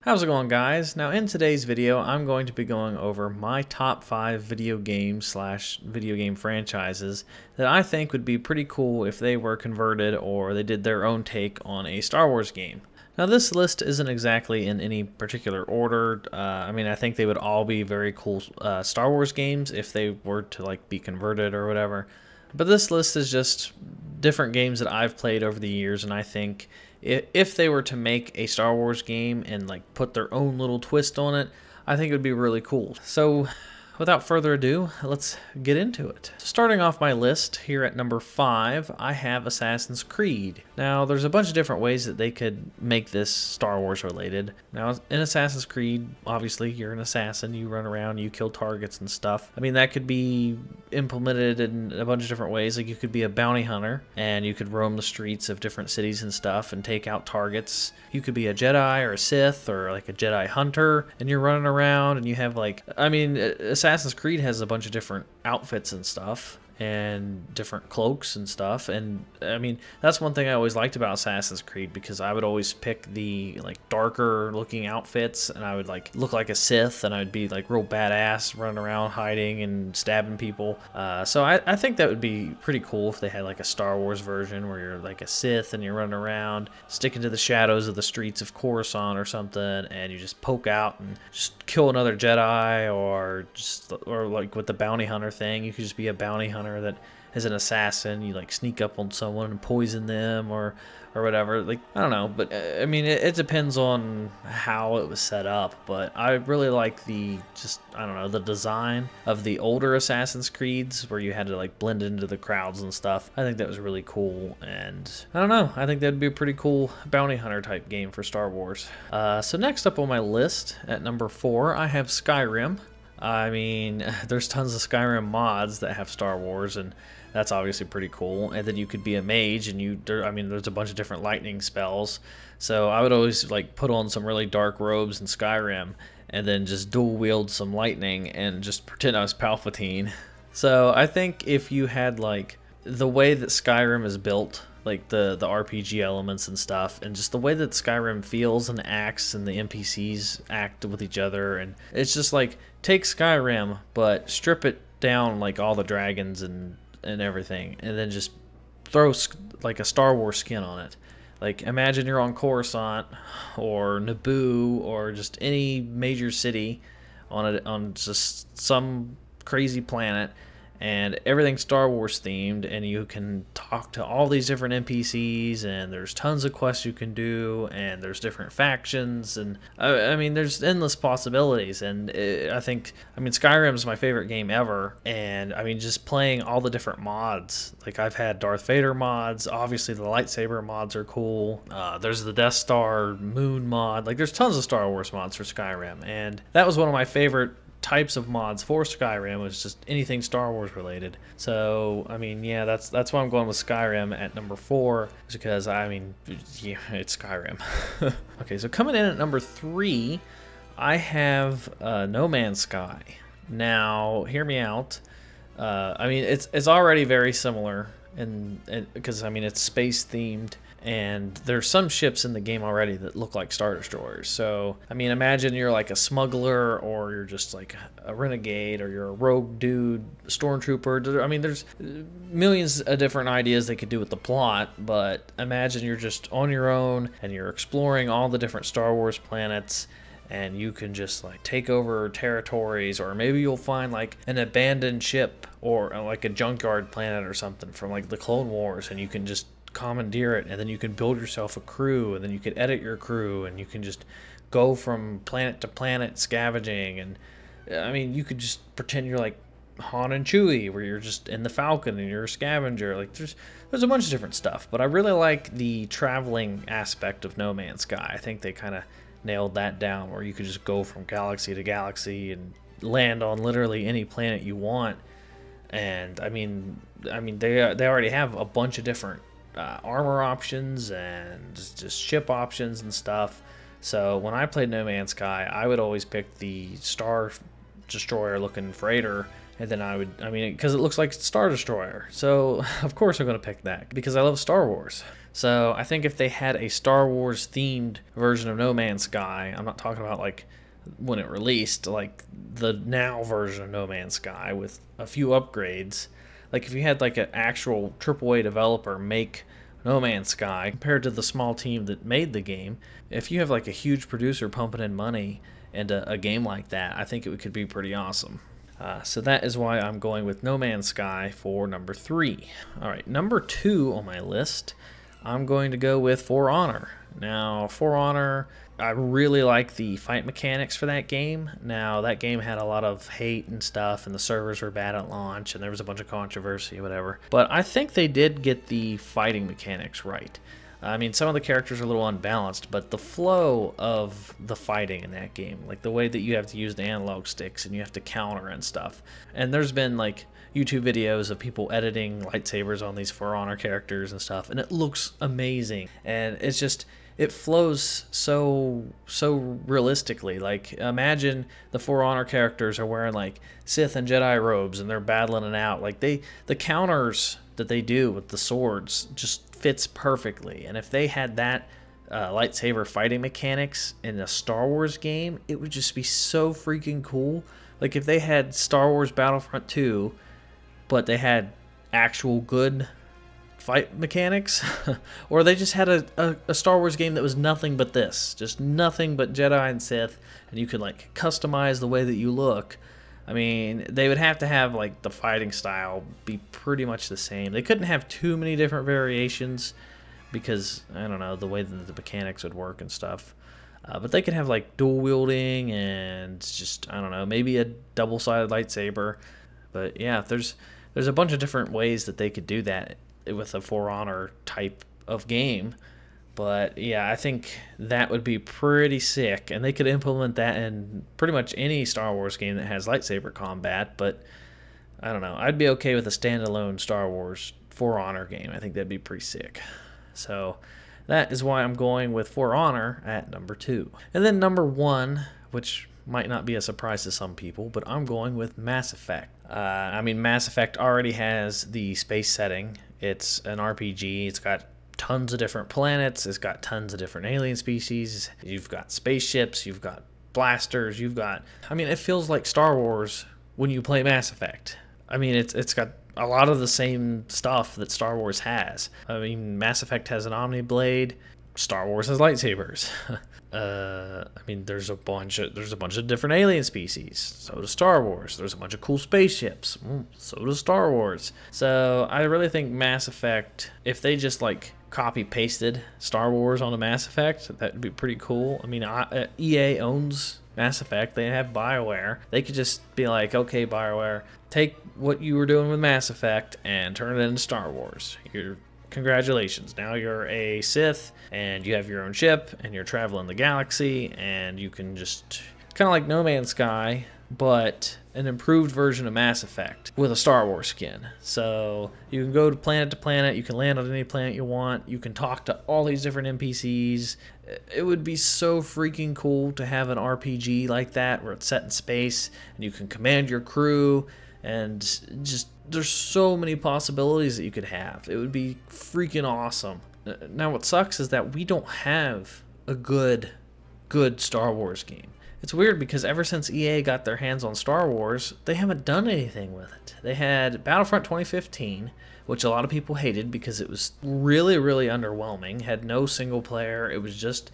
How's it going, guys? Now in today's video I'm going to be going over my top 5 video games / video game franchises that I think would be pretty cool if they were converted or they did their own take on a Star Wars game. Now this list isn't exactly in any particular order. I think they would all be very cool Star Wars games if they were to be converted or whatever. But this list is just different games that I've played over the years, and I think if they were to make a Star Wars game and put their own little twist on it, I think it would be really cool. So without further ado, let's get into it. Starting off my list here at number 5, I have Assassin's Creed. Now there's a bunch of different ways that they could make this Star Wars related. Now in Assassin's Creed, obviously you're an assassin, you run around, you kill targets and stuff. I mean, that could be implemented in a bunch of different ways. Like you could be a bounty hunter and you could roam the streets of different cities and stuff and take out targets. You could be a Jedi or a Sith or a Jedi hunter and you're running around and you have Assassin's Creed has a bunch of different outfits and stuff and different cloaks and stuff, and I mean that's one thing I always liked about Assassin's Creed, because I would always pick the darker looking outfits and I would look like a Sith and I'd be real badass running around hiding and stabbing people. So I think that would be pretty cool if they had a Star Wars version where you're a Sith and you're running around sticking to the shadows of the streets of Coruscant or something, and you just poke out and just kill another Jedi, or with the bounty hunter thing, you could just be a bounty hunter that is an assassin. You sneak up on someone and poison them or whatever. I don't know, but I mean it depends on how it was set up, but I really like the the design of the older Assassin's Creeds where you had to blend into the crowds and stuff. I think that was really cool, and I don't know, I think that'd be a pretty cool bounty hunter type game for Star Wars. So next up on my list at number 4, I have Skyrim. I mean, there's tons of Skyrim mods that have Star Wars, and that's obviously pretty cool. And then you could be a mage, and there's a bunch of different lightning spells. So I would always put on some really dark robes in Skyrim, and then just dual wield some lightning and just pretend I was Palpatine. So I think if you had the way that Skyrim is built, the RPG elements and stuff, and just the way that Skyrim feels and acts and the NPCs act with each other, and it's just take Skyrim but strip it down all the dragons and everything, and then just throw a Star Wars skin on it. Imagine you're on Coruscant or Naboo or just any major city on just some crazy planet, and everything's Star Wars themed, and you can talk to all these different NPCs, and there's tons of quests you can do, and there's different factions, and I mean there's endless possibilities. And Skyrim's my favorite game ever, and I mean just playing all the different mods. I've had Darth Vader mods, obviously the lightsaber mods are cool, there's the Death Star moon mod, there's tons of Star Wars mods for Skyrim, and that was one of my favorite types of mods for Skyrim, was just anything Star Wars related. So I mean, yeah, that's why I'm going with Skyrim at number 4, is because I mean, yeah, it's Skyrim. Okay, so coming in at number 3, I have No Man's Sky. Now hear me out. I mean it's already very similar, and because I mean it's space themed, and there's some ships in the game already that look like Star Destroyers. So I mean, imagine you're a smuggler, or you're just a renegade, or you're a rogue dude, stormtrooper. I mean, there's millions of different ideas they could do with the plot, but imagine you're just on your own and you're exploring all the different Star Wars planets, and you can just take over territories, or maybe you'll find an abandoned ship or a junkyard planet or something from the Clone Wars, and you can just commandeer it, and then you can build yourself a crew, and then you can edit your crew, and you can just go from planet to planet scavenging. And I mean, you could just pretend you're Han and Chewie, where you're just in the Falcon and you're a scavenger. There's a bunch of different stuff, but I really like the traveling aspect of No Man's Sky. I think they kind of nailed that down, where you could just go from galaxy to galaxy and land on literally any planet you want. And I mean they already have a bunch of different armor options and just ship options and stuff. So when I played No Man's Sky, I would always pick the Star Destroyer looking freighter, and then because it looks like Star Destroyer, so of course I'm going to pick that because I love Star Wars. So I think if they had a Star Wars themed version of No Man's Sky, I'm not talking about like when it released, like the now version of No Man's Sky with a few upgrades. Like if you had like an actual AAA developer make No Man's Sky compared to the small team that made the game, if you have like a huge producer pumping in money into a game like that, I think it could be pretty awesome. So that is why I'm going with No Man's Sky for number 3. All right, number 2 on my list, I'm going to go with For Honor. Now, For Honor, I really like the fight mechanics for that game. Now, that game had a lot of hate and stuff, and the servers were bad at launch, and there was a bunch of controversy, whatever. But I think they did get the fighting mechanics right. I mean, some of the characters are a little unbalanced, but the flow of the fighting in that game, like the way that you have to use the analog sticks and you have to counter and stuff. And there's been like YouTube videos of people editing lightsabers on these For Honor characters and stuff, and it looks amazing. And it's just, it flows so realistically. Like, imagine the For Honor characters are wearing like Sith and Jedi robes and they're battling it out. Like the counters that they do with the swords just fits perfectly. And if they had that lightsaber fighting mechanics in a Star Wars game, it would just be so freaking cool. Like if they had Star Wars Battlefront 2, but they had actual good fight mechanics, or they just had a Star Wars game that was nothing but this, just nothing but Jedi and Sith, and you could like customize the way that you look. I mean, they would have to have like the fighting style be pretty much the same. They couldn't have too many different variations because, I don't know, the way that the mechanics would work and stuff. But they could have like dual wielding and just, I don't know, maybe a double-sided lightsaber. But yeah, there's a bunch of different ways that they could do that with a For Honor type of game. But yeah, I think that would be pretty sick, and they could implement that in pretty much any Star Wars game that has lightsaber combat. But I don't know, I'd be okay with a standalone Star Wars For Honor game. I think that'd be pretty sick. So that is why I'm going with For Honor at number 2. And then number 1, which might not be a surprise to some people, but I'm going with Mass Effect. I mean, Mass Effect already has the space setting. It's an RPG. It's got tons of different planets. It's got tons of different alien species. You've got spaceships. You've got blasters. You've got... I mean, it feels like Star Wars when you play Mass Effect. I mean, it's got a lot of the same stuff that Star Wars has. I mean, Mass Effect has an Omni Blade. Star Wars has lightsabers. I mean, there's a bunch of different alien species. So does Star Wars. There's a bunch of cool spaceships. So does Star Wars. So I really think Mass Effect, if they just like copy pasted Star Wars on a Mass Effect, that would be pretty cool. I mean, EA owns Mass Effect. They have BioWare. They could just be like, okay, BioWare, take what you were doing with Mass Effect and turn it into Star Wars. Congratulations, now you're a Sith and you have your own ship and you're traveling the galaxy, and you can just kind of like No Man's Sky, but an improved version of Mass Effect with a Star Wars skin. So you can go to planet, you can land on any planet you want, you can talk to all these different NPCs. It would be so freaking cool to have an RPG like that where it's set in space and you can command your crew, and just there's so many possibilities that you could have. It would be freaking awesome. Now what sucks is that we don't have a good Star Wars game. It's weird because ever since EA got their hands on Star Wars, they haven't done anything with it. They had Battlefront 2015, which a lot of people hated because it was really underwhelming, had no single player. It was just,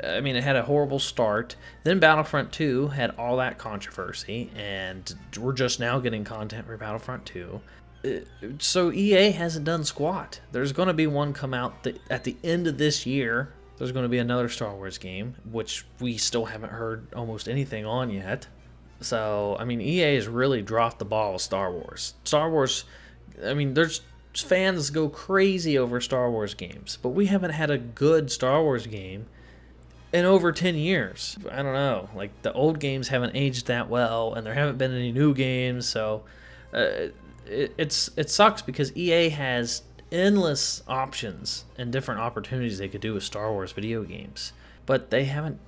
I mean, it had a horrible start. Then Battlefront 2 had all that controversy, and we're just now getting content for Battlefront 2. So EA hasn't done squat. There's going to be one come out at the end of this year. There's going to be another Star Wars game, which we still haven't heard almost anything on yet. So, I mean, EA has really dropped the ball with Star Wars. Star Wars, I mean, there's fans go crazy over Star Wars games, but we haven't had a good Star Wars game in over 10 years. I don't know, like the old games haven't aged that well, and there haven't been any new games, so it sucks because EA has endless options and different opportunities they could do with Star Wars video games, but they haven't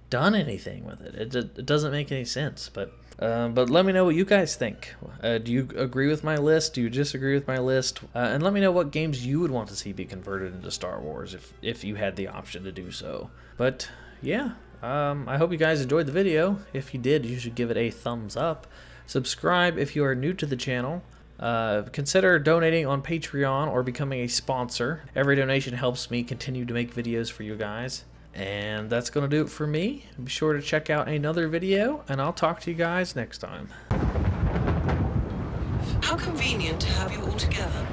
done anything with it. It doesn't make any sense. But let me know what you guys think. Do you agree with my list? Do you disagree with my list? And let me know what games you would want to see be converted into Star Wars if you had the option to do so. But yeah, I hope you guys enjoyed the video. If you did, you should give it a thumbs up. Subscribe if you are new to the channel. Consider donating on Patreon or becoming a sponsor. Every donation helps me continue to make videos for you guys. And that's going to do it for me. Be sure to check out another video, and I'll talk to you guys next time. How convenient to have you all together.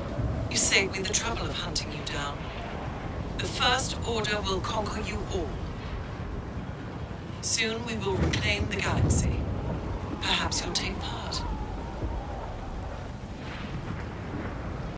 You saved me the trouble of hunting you down. The First Order will conquer you all. Soon we will reclaim the galaxy. Perhaps you'll take part.